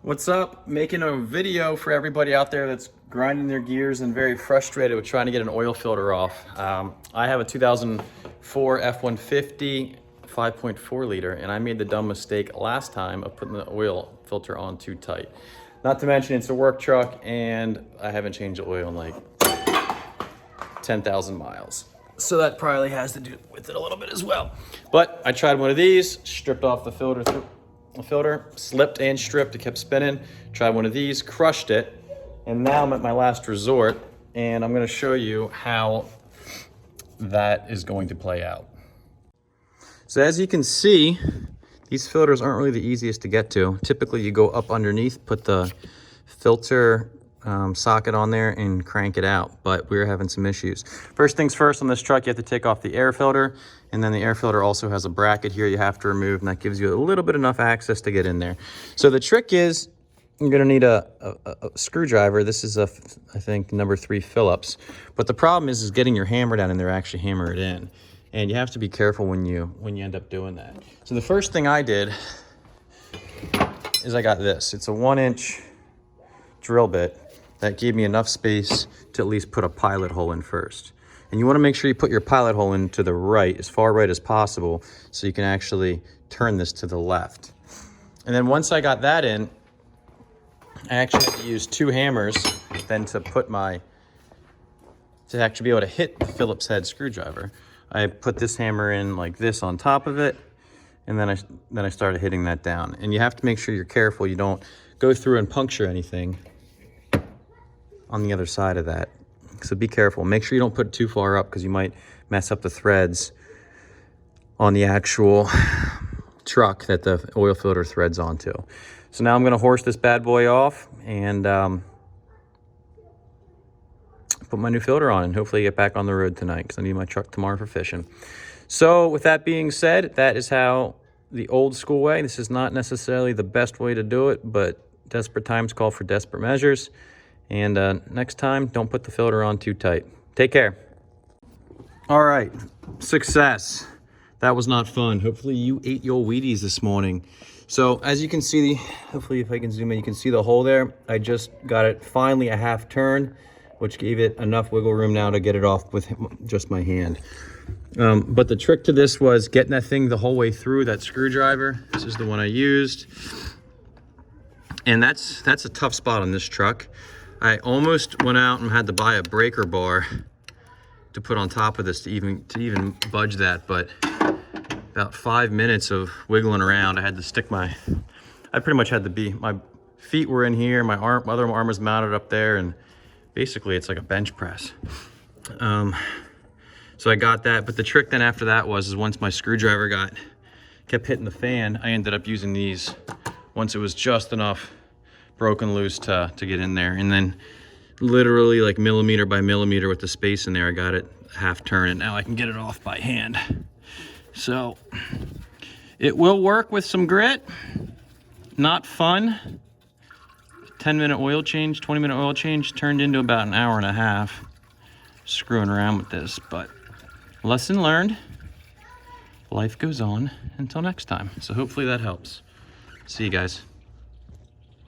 What's up? Making a video for everybody out there that's grinding their gears and very frustrated with trying to get an oil filter off. I have a 2004 F-150 5.4 liter, and I made the dumb mistake last time of putting the oil filter on too tight. Not to mention it's a work truck and I haven't changed the oil in like 10,000 miles. So that probably has to do with it a little bit as well. But I tried one of these, stripped off the filter, slipped and stripped, it kept spinning. Tried one of these, crushed it, and now I'm at my last resort, and I'm gonna show you how that is going to play out. So as you can see, these filters aren't really the easiest to get to. Typically you go up underneath, put the filter socket on there and crank it out, but we're having some issues. First things first, on this truck you have to take off the air filter, and then the air filter also has a bracket here you have to remove, and that gives you a little bit enough access to get in there. So the trick is you're going to need a screwdriver. This is I think number 3 Phillips, but the problem is getting your hammer down in there, actually hammer it in, and you have to be careful when you end up doing that. So the first thing I did is I got this. It's a 1-inch drill bit that gave me enough space to at least put a pilot hole in first. And you want to make sure you put your pilot hole in to the right, as far right as possible, so you can actually turn this to the left. And then once I got that in, I actually had to use 2 hammers then to actually be able to hit the Phillips head screwdriver. I put this hammer in like this on top of it, and then I started hitting that down. And you have to make sure you're careful you don't go through and puncture anything on the other side of that. So be careful. Make sure you don't put it too far up because you might mess up the threads on the actual truck that the oil filter threads onto. So now I'm going to horse this bad boy off and put my new filter on, and hopefully get back on the road tonight because I need my truck tomorrow for fishing. So with that being said, that is how the old school way. This is not necessarily the best way to do it, but desperate times call for desperate measures. And next time, don't put the filter on too tight. Take care. All right, success. That was not fun. Hopefully you ate your Wheaties this morning. So as you can see, hopefully if I can zoom in, you can see the hole there. I just got it finally a half turn, which gave it enough wiggle room now to get it off with just my hand. But the trick to this was getting that thing the whole way through, that screwdriver. This is the one I used. And that's a tough spot on this truck. I almost went out and had to buy a breaker bar to put on top of this to even budge that, but about 5 minutes of wiggling around, I had to stick I pretty much had to be, my feet were in here, my other arm was mounted up there, and basically it's like a bench press. So I got that, but the trick then after that is once my screwdriver kept hitting the fan, I ended up using these once it was just enough broken loose to get in there, and then literally like millimeter by millimeter with the space in there, I got it half turn, and now I can get it off by hand. So it will work with some grit. Not fun. 10-minute oil change, 20-minute oil change turned into about an hour and a half screwing around with this, but lesson learned. Life goes on until next time. So hopefully that helps. See you guys.